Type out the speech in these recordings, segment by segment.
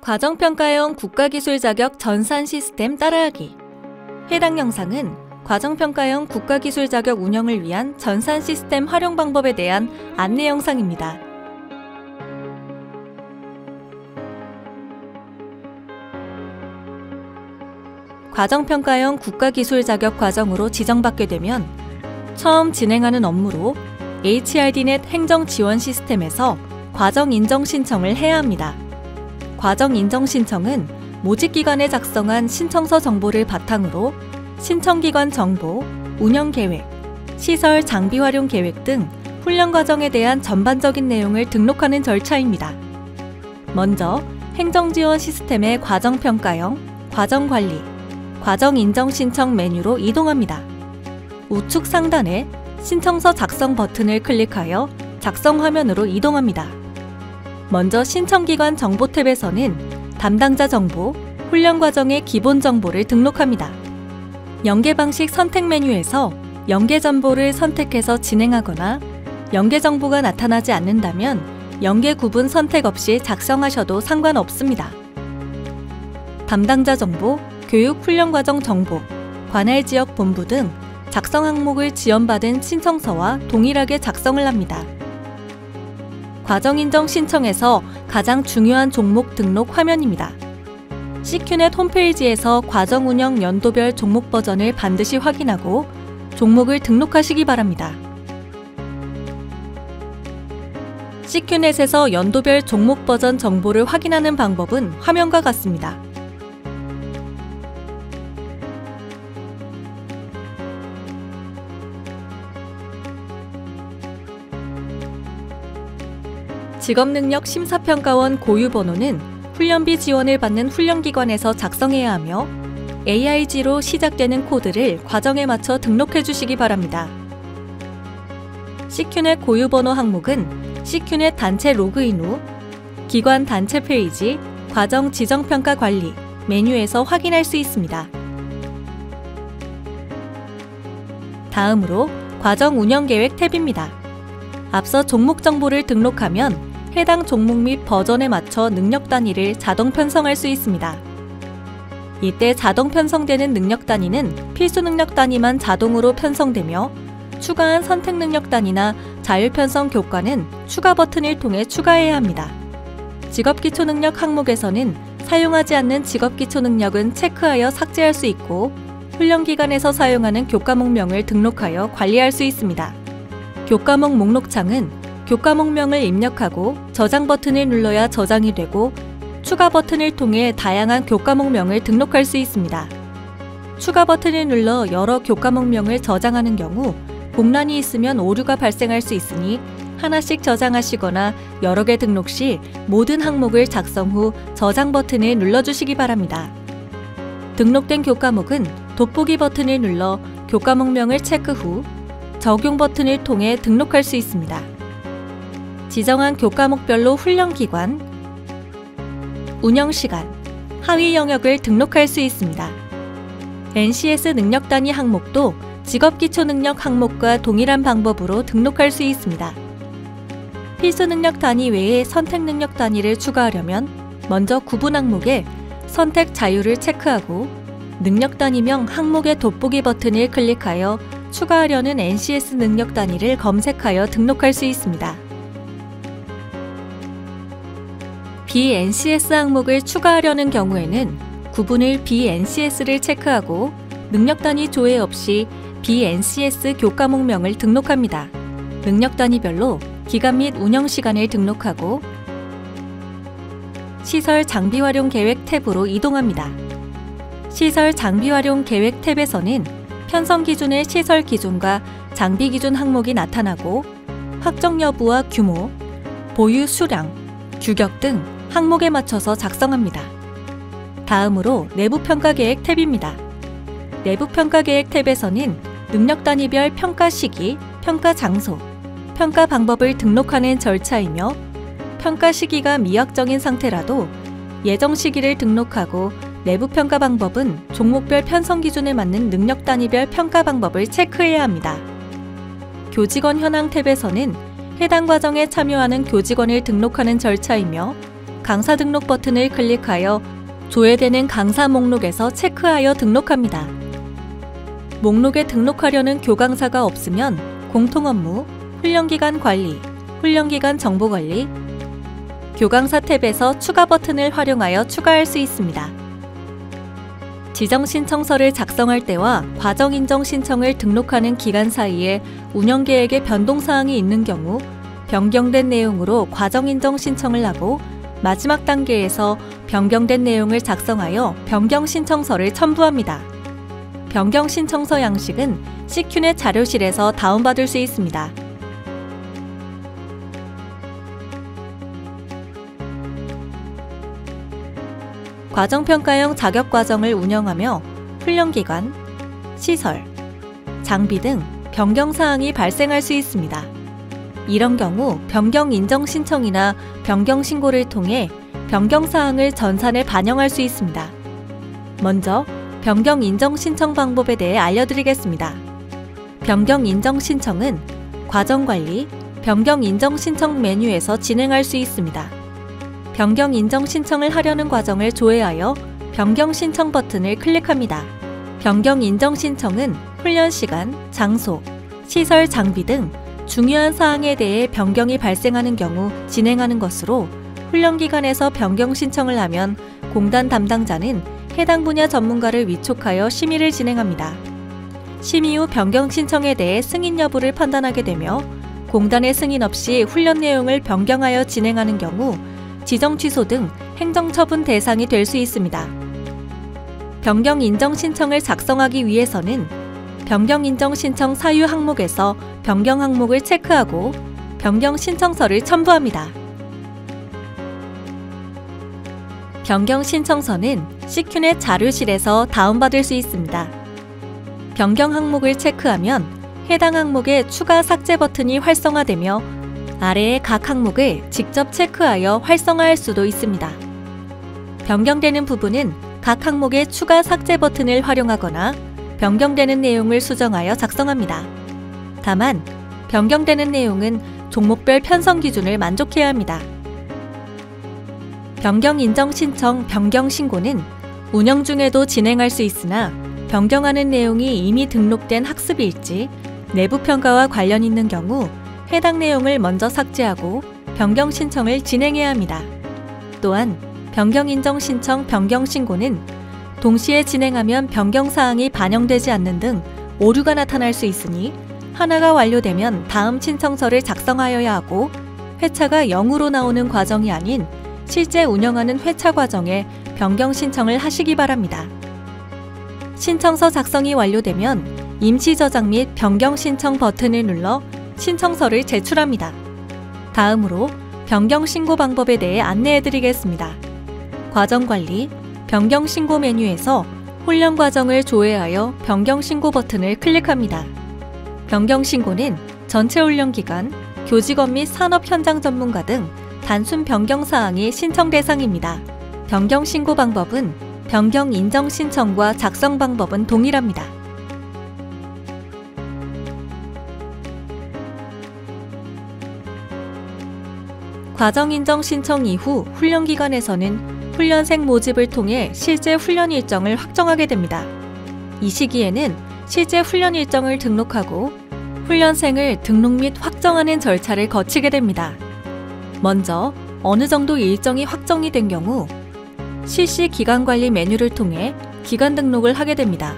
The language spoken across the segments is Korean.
과정평가형 국가기술 자격 전산 시스템 따라하기. 해당 영상은 과정평가형 국가기술 자격 운영을 위한 전산 시스템 활용 방법에 대한 안내 영상입니다. 과정평가형 국가기술 자격 과정으로 지정받게 되면 처음 진행하는 업무로 HRDnet 행정 지원 시스템에서 과정 인정 신청을 해야 합니다. 과정 인정 신청은 모집기관에 작성한 신청서 정보를 바탕으로 신청기관 정보, 운영계획, 시설 장비 활용 계획 등 훈련 과정에 대한 전반적인 내용을 등록하는 절차입니다. 먼저 행정지원 시스템의 과정평가형, 과정관리, 과정인정 신청 메뉴로 이동합니다. 우측 상단에 신청서 작성 버튼을 클릭하여 작성 화면으로 이동합니다. 먼저 신청기관 정보 탭에서는 담당자 정보, 훈련 과정의 기본 정보를 등록합니다. 연계 방식 선택 메뉴에서 연계 정보를 선택해서 진행하거나 연계 정보가 나타나지 않는다면 연계 구분 선택 없이 작성하셔도 상관없습니다. 담당자 정보, 교육 훈련 과정 정보, 관할 지역 본부 등 작성 항목을 지원받은 신청서와 동일하게 작성을 합니다. 과정인정 신청에서 가장 중요한 종목 등록 화면입니다. CQNet 홈페이지에서 과정운영 연도별 종목 버전을 반드시 확인하고 종목을 등록하시기 바랍니다. CQNet에서 연도별 종목 버전 정보를 확인하는 방법은 화면과 같습니다. 직업능력심사평가원 고유번호는 훈련비 지원을 받는 훈련기관에서 작성해야 하며 AIG로 시작되는 코드를 과정에 맞춰 등록해 주시기 바랍니다. CQNet 고유번호 항목은 CQNet 단체 로그인 후 기관 단체 페이지 과정 지정평가 관리 메뉴에서 확인할 수 있습니다. 다음으로 과정 운영계획 탭입니다. 앞서 종목 정보를 등록하면 해당 종목 및 버전에 맞춰 능력 단위를 자동 편성할 수 있습니다. 이때 자동 편성되는 능력 단위는 필수 능력 단위만 자동으로 편성되며 추가한 선택 능력 단위나 자율 편성 교과는 추가 버튼을 통해 추가해야 합니다. 직업기초 능력 항목에서는 사용하지 않는 직업기초 능력은 체크하여 삭제할 수 있고 훈련기관에서 사용하는 교과목명을 등록하여 관리할 수 있습니다. 교과목 목록창은 교과목명을 입력하고 저장 버튼을 눌러야 저장이 되고 추가 버튼을 통해 다양한 교과목명을 등록할 수 있습니다. 추가 버튼을 눌러 여러 교과목명을 저장하는 경우 공란이 있으면 오류가 발생할 수 있으니 하나씩 저장하시거나 여러 개 등록 시 모든 항목을 작성 후 저장 버튼을 눌러주시기 바랍니다. 등록된 교과목은 돋보기 버튼을 눌러 교과목명을 체크 후 적용 버튼을 통해 등록할 수 있습니다. 지정한 교과목별로 훈련기관, 운영시간, 하위 영역을 등록할 수 있습니다. NCS 능력 단위 항목도 직업기초 능력 항목과 동일한 방법으로 등록할 수 있습니다. 필수 능력 단위 외에 선택 능력 단위를 추가하려면 먼저 구분 항목에 선택 자유를 체크하고 능력 단위명 항목의 돋보기 버튼을 클릭하여 추가하려는 NCS 능력 단위를 검색하여 등록할 수 있습니다. BNCS 항목을 추가하려는 경우에는 구분을 BNCS를 체크하고 능력 단위 조회 없이 BNCS 교과목명을 등록합니다. 능력 단위별로 기간 및 운영 시간을 등록하고 시설 장비 활용 계획 탭으로 이동합니다. 시설 장비 활용 계획 탭에서는 편성 기준의 시설 기준과 장비 기준 항목이 나타나고 확정 여부와 규모, 보유 수량, 규격 등 항목에 맞춰서 작성합니다. 다음으로 내부평가 계획 탭입니다. 내부평가 계획 탭에서는 능력 단위별 평가 시기, 평가 장소, 평가 방법을 등록하는 절차이며 평가 시기가 미확정인 상태라도 예정 시기를 등록하고 내부 평가 방법은 종목별 편성 기준에 맞는 능력 단위별 평가 방법을 체크해야 합니다. 교직원 현황 탭에서는 해당 과정에 참여하는 교직원을 등록하는 절차이며 강사 등록 버튼을 클릭하여 조회되는 강사 목록에서 체크하여 등록합니다. 목록에 등록하려는 교강사가 없으면 공통업무, 훈련기간 관리, 훈련기간 정보관리, 교강사 탭에서 추가 버튼을 활용하여 추가할 수 있습니다. 지정 신청서를 작성할 때와 과정 인정 신청을 등록하는 기간 사이에 운영계획에 변동사항이 있는 경우 변경된 내용으로 과정 인정 신청을 하고 마지막 단계에서 변경된 내용을 작성하여 변경 신청서를 첨부합니다. 변경 신청서 양식은 CQNet 자료실에서 다운받을 수 있습니다. 과정평가형 자격과정을 운영하며 훈련기간, 시설, 장비 등 변경사항이 발생할 수 있습니다. 이런 경우 변경 인정 신청이나 변경 신고를 통해 변경사항을 전산에 반영할 수 있습니다. 먼저 변경 인정 신청 방법에 대해 알려드리겠습니다. 변경 인정 신청은 과정관리, 변경 인정 신청 메뉴에서 진행할 수 있습니다. 변경 인정 신청을 하려는 과정을 조회하여 변경 신청 버튼을 클릭합니다. 변경 인정 신청은 훈련 시간, 장소, 시설, 장비 등 중요한 사항에 대해 변경이 발생하는 경우 진행하는 것으로 훈련기관에서 변경 신청을 하면 공단 담당자는 해당 분야 전문가를 위촉하여 심의를 진행합니다. 심의 후 변경 신청에 대해 승인 여부를 판단하게 되며 공단의 승인 없이 훈련 내용을 변경하여 진행하는 경우 지정 취소 등 행정처분 대상이 될 수 있습니다. 변경 인정 신청을 작성하기 위해서는 변경 인정 신청 사유 항목에서 변경 항목을 체크하고 변경 신청서를 첨부합니다. 변경 신청서는 CQNet 자료실에서 다운받을 수 있습니다. 변경 항목을 체크하면 해당 항목의 추가 삭제 버튼이 활성화되며 아래의 각 항목을 직접 체크하여 활성화할 수도 있습니다. 변경되는 부분은 각 항목의 추가 삭제 버튼을 활용하거나 변경되는 내용을 수정하여 작성합니다. 다만 변경되는 내용은 종목별 편성 기준을 만족해야 합니다. 변경 인정 신청 변경 신고는 운영 중에도 진행할 수 있으나 변경하는 내용이 이미 등록된 학습일지, 내부 평가와 관련 있는 경우 해당 내용을 먼저 삭제하고 변경 신청을 진행해야 합니다. 또한 변경 인정 신청 변경 신고는 동시에 진행하면 변경 사항이 반영되지 않는 등 오류가 나타날 수 있으니 하나가 완료되면 다음 신청서를 작성하여야 하고 회차가 0으로 나오는 과정이 아닌 실제 운영하는 회차 과정에 변경 신청을 하시기 바랍니다. 신청서 작성이 완료되면 임시 저장 및 변경 신청 버튼을 눌러 신청서를 제출합니다. 다음으로 변경 신고 방법에 대해 안내해 드리겠습니다. 과정관리, 변경 신고 메뉴에서 훈련 과정을 조회하여 변경 신고 버튼을 클릭합니다. 변경 신고는 전체 훈련 기간, 교직원 및 산업 현장 전문가 등 단순 변경 사항이 신청 대상입니다. 변경 신고 방법은 변경 인정 신청과 작성 방법은 동일합니다. 과정 인정 신청 이후 훈련기관에서는 훈련생 모집을 통해 실제 훈련 일정을 확정하게 됩니다. 이 시기에는 실제 훈련 일정을 등록하고 훈련생을 등록 및 확정하는 절차를 거치게 됩니다. 먼저 어느 정도 일정이 확정이 된 경우 실시 기간관리 메뉴를 통해 기간 등록을 하게 됩니다.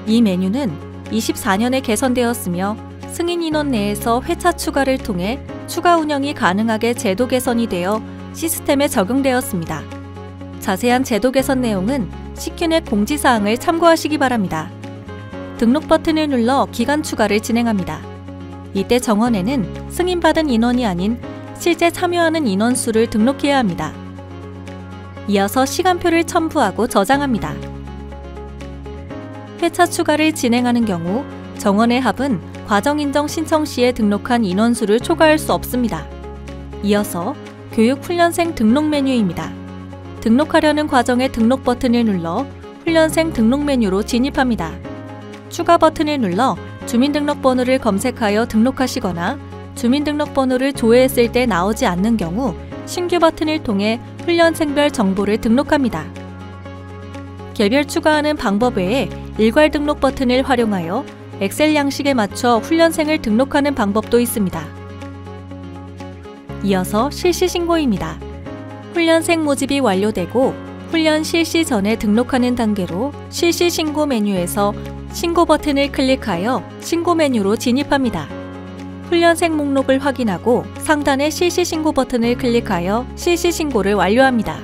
이 메뉴는 24년에 개선되었으며 승인 인원 내에서 회차 추가를 통해 추가 운영이 가능하게 제도 개선이 되어 시스템에 적용되었습니다. 자세한 제도 개선 내용은 CQNet 공지사항을 참고하시기 바랍니다. 등록 버튼을 눌러 기간 추가를 진행합니다. 이때 정원에는 승인받은 인원이 아닌 실제 참여하는 인원수를 등록해야 합니다. 이어서 시간표를 첨부하고 저장합니다. 회차 추가를 진행하는 경우 정원의 합은 과정 인정 신청 시에 등록한 인원수를 초과할 수 없습니다. 이어서 교육훈련생 등록 메뉴입니다. 등록하려는 과정의 등록 버튼을 눌러 훈련생 등록 메뉴로 진입합니다. 추가 버튼을 눌러 주민등록번호를 검색하여 등록하시거나 주민등록번호를 조회했을 때 나오지 않는 경우 신규 버튼을 통해 훈련생별 정보를 등록합니다. 개별 추가하는 방법 외에 일괄 등록 버튼을 활용하여 엑셀 양식에 맞춰 훈련생을 등록하는 방법도 있습니다. 이어서 실시 신고입니다. 훈련생 모집이 완료되고 훈련 실시 전에 등록하는 단계로 실시 신고 메뉴에서 신고 버튼을 클릭하여 신고 메뉴로 진입합니다. 훈련생 목록을 확인하고 상단의 실시 신고 버튼을 클릭하여 실시 신고를 완료합니다.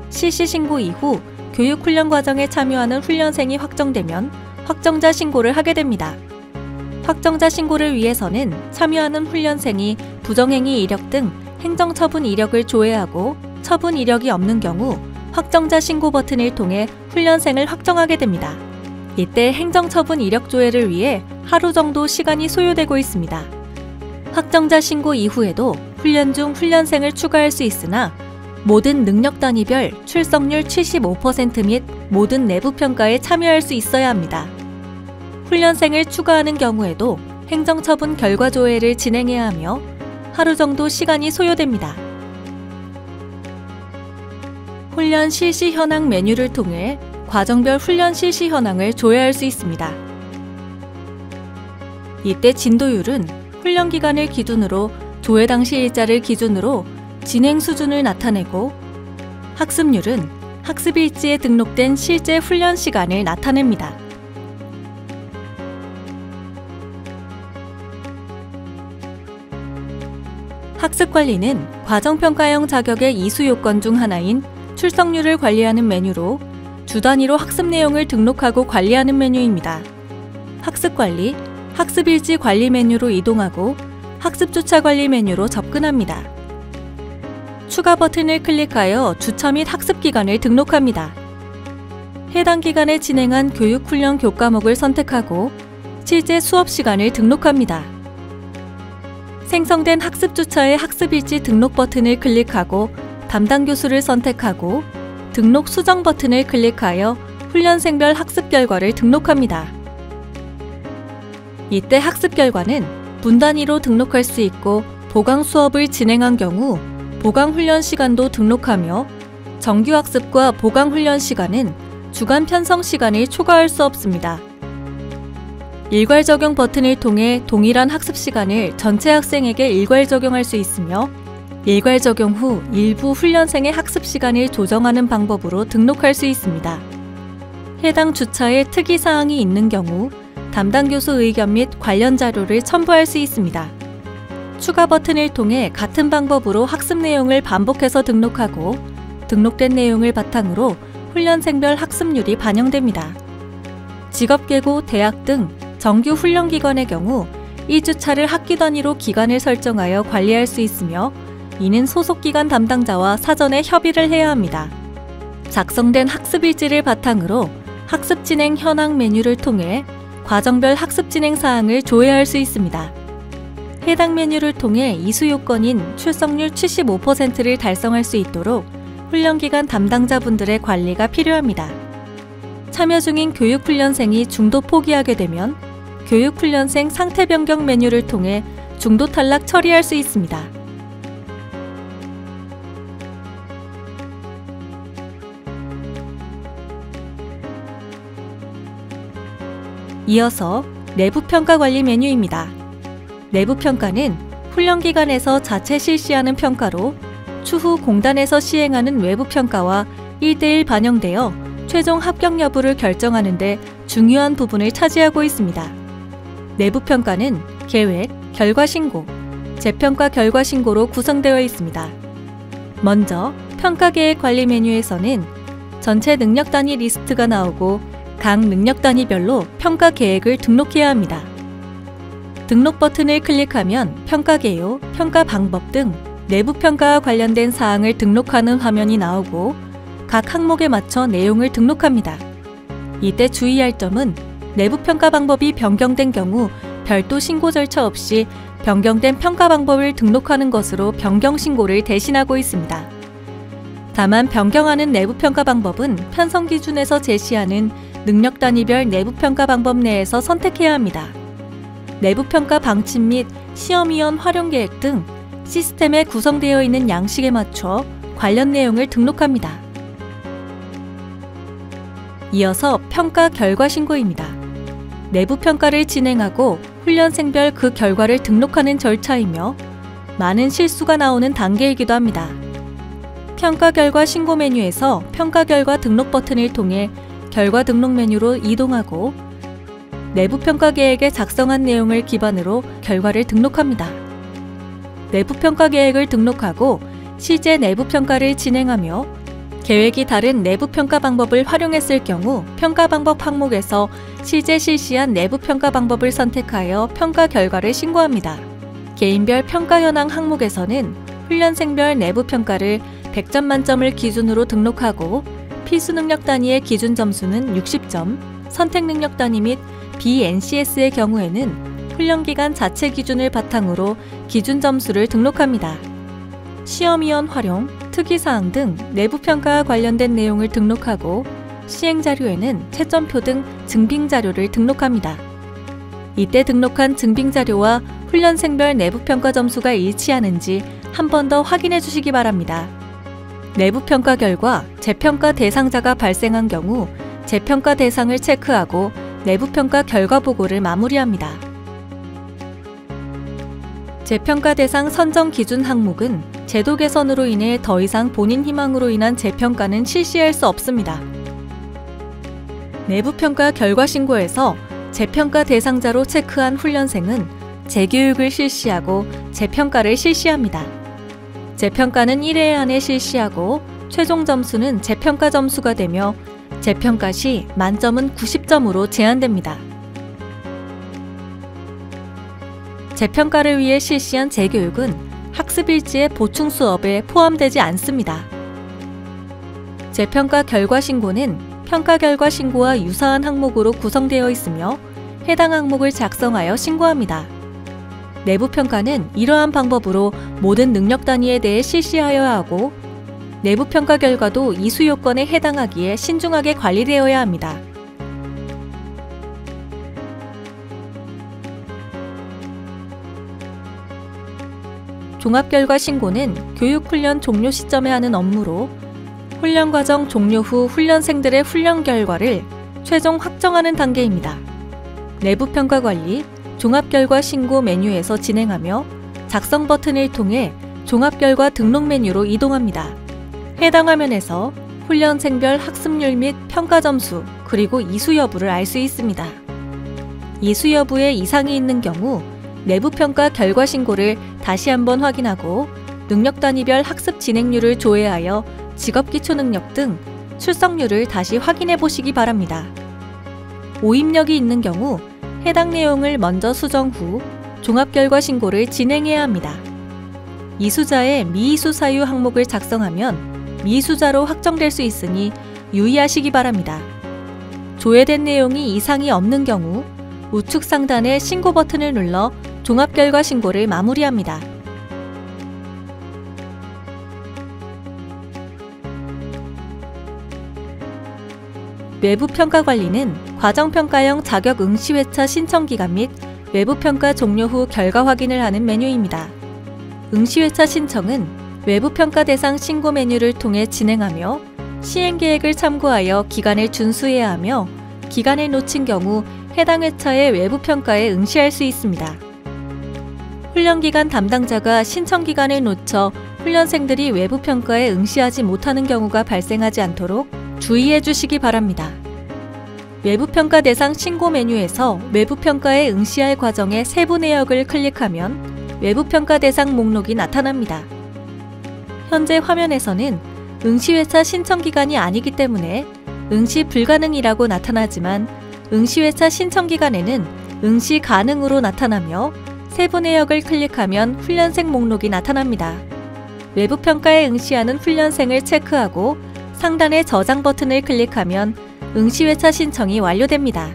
실시 신고 이후 교육 훈련 과정에 참여하는 훈련생이 확정되면 확정자 신고를 하게 됩니다. 확정자 신고를 위해서는 참여하는 훈련생이 부정행위 이력 등 행정처분 이력을 조회하고 처분 이력이 없는 경우 확정자 신고 버튼을 통해 훈련생을 확정하게 됩니다. 이때 행정처분 이력 조회를 위해 하루 정도 시간이 소요되고 있습니다. 확정자 신고 이후에도 훈련 중 훈련생을 추가할 수 있으나 모든 능력 단위별 출석률 75% 및 모든 내부 평가에 참여할 수 있어야 합니다. 훈련생을 추가하는 경우에도 행정처분 결과 조회를 진행해야 하며 하루 정도 시간이 소요됩니다. 훈련 실시 현황 메뉴를 통해 과정별 훈련 실시 현황을 조회할 수 있습니다. 이때 진도율은 훈련 기간을 기준으로 조회 당시 일자를 기준으로 진행 수준을 나타내고 학습률은 학습 일지에 등록된 실제 훈련 시간을 나타냅니다. 학습관리는 과정평가형 자격의 이수 요건 중 하나인 출석률을 관리하는 메뉴로 주 단위로 학습 내용을 등록하고 관리하는 메뉴입니다. 학습관리, 학습일지 관리 메뉴로 이동하고 학습주차 관리 메뉴로 접근합니다. 추가 버튼을 클릭하여 주차 및 학습 기간을 등록합니다. 해당 기간에 진행한 교육훈련 교과목을 선택하고 실제 수업 시간을 등록합니다. 생성된 학습주차의 학습일지 등록 버튼을 클릭하고 담당 교수를 선택하고 등록 수정 버튼을 클릭하여 훈련생별 학습 결과를 등록합니다. 이때 학습 결과는 분 단위로 등록할 수 있고 보강 수업을 진행한 경우 보강 훈련 시간도 등록하며 정규 학습과 보강 훈련 시간은 주간 편성 시간을 초과할 수 없습니다. 일괄 적용 버튼을 통해 동일한 학습 시간을 전체 학생에게 일괄 적용할 수 있으며 일괄 적용 후 일부 훈련생의 학습 시간을 조정하는 방법으로 등록할 수 있습니다. 해당 주차에 특이사항이 있는 경우 담당 교수 의견 및 관련 자료를 첨부할 수 있습니다. 추가 버튼을 통해 같은 방법으로 학습 내용을 반복해서 등록하고 등록된 내용을 바탕으로 훈련생별 학습률이 반영됩니다. 직업계고, 대학 등 정규 훈련기관의 경우 1주차를 학기 단위로 기간을 설정하여 관리할 수 있으며 이는 소속기관 담당자와 사전에 협의를 해야 합니다. 작성된 학습일지를 바탕으로 학습 진행 현황 메뉴를 통해 과정별 학습 진행 사항을 조회할 수 있습니다. 해당 메뉴를 통해 이수 요건인 출석률 75%를 달성할 수 있도록 훈련기관 담당자분들의 관리가 필요합니다. 참여 중인 교육훈련생이 중도 포기하게 되면 교육훈련생 상태 변경 메뉴를 통해 중도 탈락 처리할 수 있습니다. 이어서 내부평가 관리 메뉴입니다. 내부평가는 훈련기관에서 자체 실시하는 평가로 추후 공단에서 시행하는 외부평가와 1:1 반영되어 최종 합격 여부를 결정하는 데 중요한 부분을 차지하고 있습니다. 내부평가는 계획, 결과신고, 재평가 결과신고로 구성되어 있습니다. 먼저 평가계획 관리 메뉴에서는 전체 능력 단위 리스트가 나오고 각 능력 단위별로 평가 계획을 등록해야 합니다. 등록 버튼을 클릭하면 평가 개요, 평가 방법 등 내부 평가와 관련된 사항을 등록하는 화면이 나오고 각 항목에 맞춰 내용을 등록합니다. 이때 주의할 점은 내부 평가 방법이 변경된 경우 별도 신고 절차 없이 변경된 평가 방법을 등록하는 것으로 변경 신고를 대신하고 있습니다. 다만 변경하는 내부 평가 방법은 편성 기준에서 제시하는 능력 단위별 내부 평가 방법 내에서 선택해야 합니다. 내부평가 방침 및 시험위원 활용계획 등 시스템에 구성되어 있는 양식에 맞춰 관련 내용을 등록합니다. 이어서 평가 결과 신고입니다. 내부평가를 진행하고 훈련생별 그 결과를 등록하는 절차이며 많은 실수가 나오는 단계이기도 합니다. 평가 결과 신고 메뉴에서 평가 결과 등록 버튼을 통해 결과 등록 메뉴로 이동하고 내부평가 계획에 작성한 내용을 기반으로 결과를 등록합니다. 내부평가 계획을 등록하고 실제 내부평가를 진행하며 계획이 다른 내부평가 방법을 활용했을 경우 평가 방법 항목에서 실제 실시한 내부평가 방법을 선택하여 평가 결과를 신고합니다. 개인별 평가 현황 항목에서는 훈련생별 내부평가를 100점 만점을 기준으로 등록하고 필수 능력 단위의 기준 점수는 60점, 선택 능력 단위 및 BNCS의 경우에는 훈련기간 자체 기준을 바탕으로 기준 점수를 등록합니다. 시험위원 활용, 특이사항 등 내부평가와 관련된 내용을 등록하고 시행자료에는 채점표 등 증빙자료를 등록합니다. 이때 등록한 증빙자료와 훈련생별 내부평가 점수가 일치하는지 한 번 더 확인해 주시기 바랍니다. 내부평가 결과 재평가 대상자가 발생한 경우 재평가 대상을 체크하고 내부평가 결과 보고를 마무리합니다. 재평가 대상 선정 기준 항목은 제도 개선으로 인해 더 이상 본인 희망으로 인한 재평가는 실시할 수 없습니다. 내부평가 결과 신고에서 재평가 대상자로 체크한 훈련생은 재교육을 실시하고 재평가를 실시합니다. 재평가는 1회 안에 실시하고 최종 점수는 재평가 점수가 되며 재평가 시 만점은 90점으로 제한됩니다. 재평가를 위해 실시한 재교육은 학습일지의 보충 수업에 포함되지 않습니다. 재평가 결과 신고는 평가 결과 신고와 유사한 항목으로 구성되어 있으며 해당 항목을 작성하여 신고합니다. 내부평가는 이러한 방법으로 모든 능력 단위에 대해 실시하여야 하고 내부평가 결과도 이수 요건에 해당하기에 신중하게 관리되어야 합니다. 종합결과 신고는 교육훈련 종료 시점에 하는 업무로 훈련 과정 종료 후 훈련생들의 훈련 결과를 최종 확정하는 단계입니다. 내부평가 관리, 종합결과 신고 메뉴에서 진행하며 작성 버튼을 통해 종합결과 등록 메뉴로 이동합니다. 해당 화면에서 훈련생별 학습률 및 평가 점수, 그리고 이수 여부를 알 수 있습니다. 이수 여부에 이상이 있는 경우 내부평가 결과 신고를 다시 한번 확인하고 능력 단위별 학습 진행률을 조회하여 직업기초 능력 등 출석률을 다시 확인해 보시기 바랍니다. 오입력이 있는 경우 해당 내용을 먼저 수정 후 종합결과 신고를 진행해야 합니다. 이수자의 미이수 사유 항목을 작성하면 미이수자로 확정될 수 있으니 유의하시기 바랍니다. 조회된 내용이 이상이 없는 경우 우측 상단의 신고 버튼을 눌러 종합결과 신고를 마무리합니다. 외부평가 관리는 과정평가형 자격 응시회차 신청기간 및 외부평가 종료 후 결과 확인을 하는 메뉴입니다. 응시회차 신청은 외부평가 대상 신고 메뉴를 통해 진행하며 시행계획을 참고하여 기간을 준수해야 하며 기간을 놓친 경우 해당 회차의 외부평가에 응시할 수 있습니다. 훈련기간 담당자가 신청기간을 놓쳐 훈련생들이 외부평가에 응시하지 못하는 경우가 발생하지 않도록 주의해 주시기 바랍니다. 외부평가 대상 신고 메뉴에서 외부평가에 응시할 과정의 세부 내역을 클릭하면 외부평가 대상 목록이 나타납니다. 현재 화면에서는 응시회차 신청기간이 아니기 때문에 응시 불가능이라고 나타나지만 응시회차 신청기간에는 응시 가능으로 나타나며 세부 내역을 클릭하면 훈련생 목록이 나타납니다. 외부평가에 응시하는 훈련생을 체크하고 상단의 저장 버튼을 클릭하면 응시회차 신청이 완료됩니다.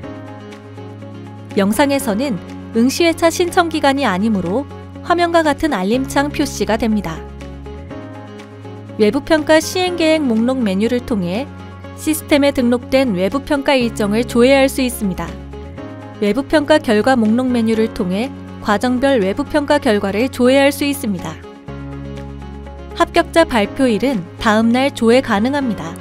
영상에서는 응시회차 신청 기간이 아니므로 화면과 같은 알림창 표시가 됩니다. 외부평가 시행계획 목록 메뉴를 통해 시스템에 등록된 외부평가 일정을 조회할 수 있습니다. 외부평가 결과 목록 메뉴를 통해 과정별 외부평가 결과를 조회할 수 있습니다. 합격자 발표일은 다음날 조회 가능합니다.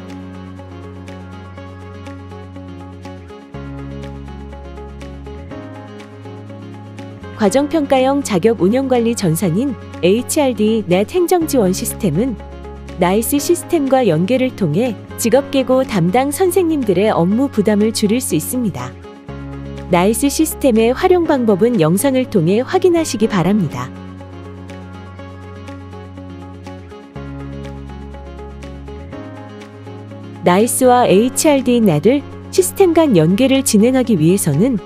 과정평가형 자격 운영관리 전산인 HRD-NET 행정지원 시스템은 나이스 시스템과 연계를 통해 직업계고 담당 선생님들의 업무 부담을 줄일 수 있습니다. 나이스 시스템의 활용 방법은 영상을 통해 확인하시기 바랍니다. 나이스와 HRD-NET을 시스템 간 연계를 진행하기 위해서는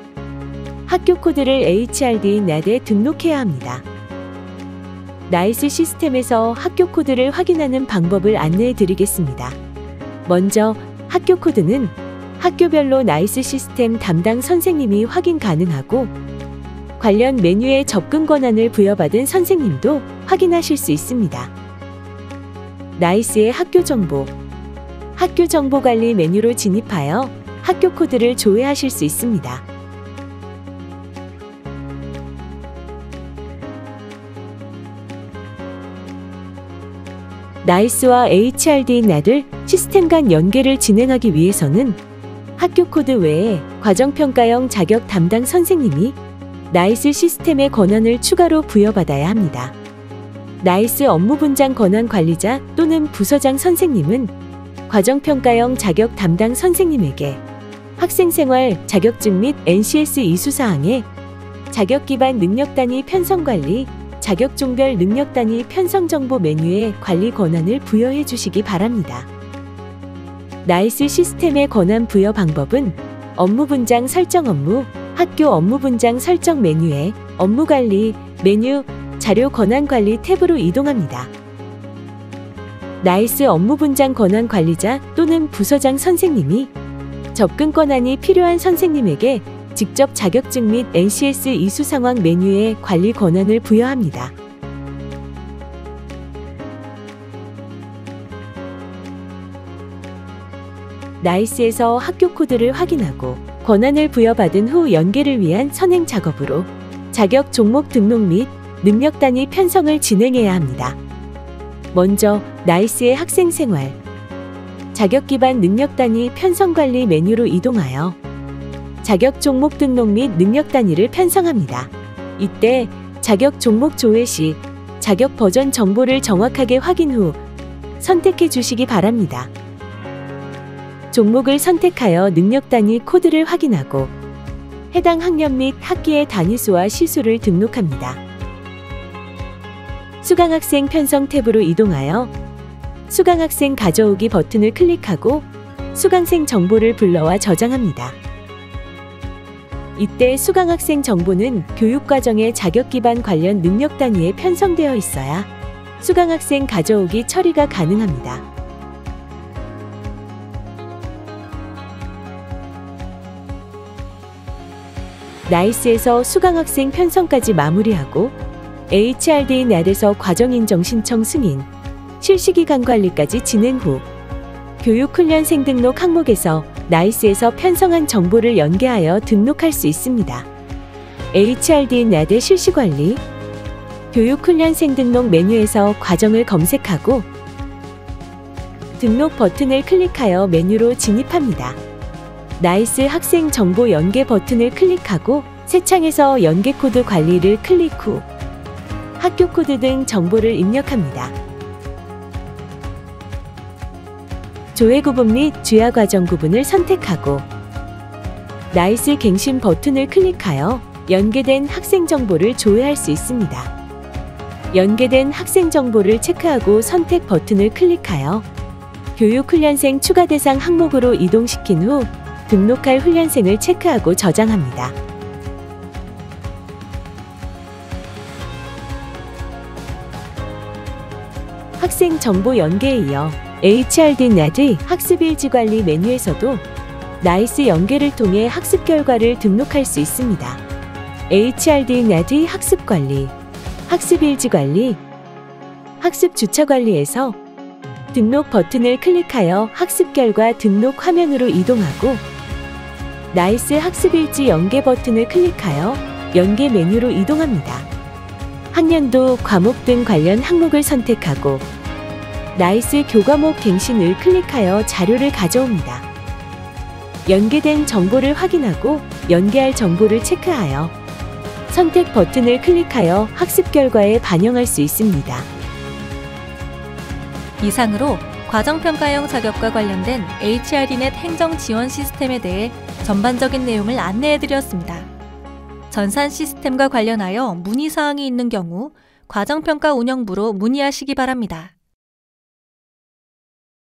학교 코드를 HRD-NET에 등록해야 합니다. 나이스 시스템에서 학교 코드를 확인하는 방법을 안내해 드리겠습니다. 먼저 학교 코드는 학교별로 나이스 시스템 담당 선생님이 확인 가능하고 관련 메뉴에 접근 권한을 부여받은 선생님도 확인하실 수 있습니다. 나이스의 학교 정보 관리 메뉴로 진입하여 학교 코드를 조회하실 수 있습니다. 나이스와 HRD-NET을 시스템 간 연계를 진행하기 위해서는 학교 코드 외에 과정평가형 자격 담당 선생님이 나이스 시스템의 권한을 추가로 부여받아야 합니다. 나이스 업무분장 권한 관리자 또는 부서장 선생님은 과정평가형 자격 담당 선생님에게 학생생활 자격증 및 NCS 이수사항에 자격기반 능력단위 편성관리, 자격종별 능력단위 편성정보 메뉴의 관리 권한을 부여해 주시기 바랍니다. 나이스 시스템의 권한 부여 방법은 업무분장 설정 업무, 학교 업무분장 설정 메뉴에 업무관리, 메뉴, 자료 권한관리 탭으로 이동합니다. 나이스 업무분장 권한 관리자 또는 부서장 선생님이 접근 권한이 필요한 선생님에게 직접 자격증 및 NCS 이수 상황 메뉴에 관리 권한을 부여합니다. 나이스에서 학교 코드를 확인하고 권한을 부여받은 후 연계를 위한 선행 작업으로 자격 종목 등록 및 능력 단위 편성을 진행해야 합니다. 먼저 나이스의 학생생활, 자격 기반 능력 단위 편성 관리 메뉴로 이동하여 자격 종목 등록 및 능력 단위를 편성합니다. 이때 자격 종목 조회 시 자격 버전 정보를 정확하게 확인 후 선택해 주시기 바랍니다. 종목을 선택하여 능력 단위 코드를 확인하고 해당 학년 및 학기의 단위수와 시수를 등록합니다. 수강학생 편성 탭으로 이동하여 수강학생 가져오기 버튼을 클릭하고 수강생 정보를 불러와 저장합니다. 이때 수강학생 정보는 교육과정의 자격기반 관련 능력 단위에 편성되어 있어야 수강학생 가져오기 처리가 가능합니다. 나이스에서 수강학생 편성까지 마무리하고 HRD-NET에서 과정인정 신청 승인, 실시기간 관리까지 진행 후 교육훈련생 등록 항목에서 나이스에서 편성한 정보를 연계하여 등록할 수 있습니다. HRD-NET의 실시관리, 교육훈련생 등록 메뉴에서 과정을 검색하고 등록 버튼을 클릭하여 메뉴로 진입합니다. 나이스 학생 정보 연계 버튼을 클릭하고 새 창에서 연계 코드 관리를 클릭 후 학교 코드 등 정보를 입력합니다. 조회 구분 및 주야 과정 구분을 선택하고 나이스 갱신 버튼을 클릭하여 연계된 학생 정보를 조회할 수 있습니다. 연계된 학생 정보를 체크하고 선택 버튼을 클릭하여 교육훈련생 추가 대상 항목으로 이동시킨 후 등록할 훈련생을 체크하고 저장합니다. 학생 정보 연계에 이어 HRD-NET 학습일지 관리 메뉴에서도 나이스 연계를 통해 학습 결과를 등록할 수 있습니다. HRD-NET 학습 관리, 학습일지 관리, 학습 주차 관리에서 등록 버튼을 클릭하여 학습 결과 등록 화면으로 이동하고 나이스 학습일지 연계 버튼을 클릭하여 연계 메뉴로 이동합니다. 학년도, 과목 등 관련 항목을 선택하고 나이스 교과목 갱신을 클릭하여 자료를 가져옵니다. 연계된 정보를 확인하고 연계할 정보를 체크하여 선택 버튼을 클릭하여 학습 결과에 반영할 수 있습니다. 이상으로 과정평가형 자격과 관련된 HRDnet 행정 지원 시스템에 대해 전반적인 내용을 안내해드렸습니다. 전산 시스템과 관련하여 문의사항이 있는 경우 과정평가 운영부로 문의하시기 바랍니다.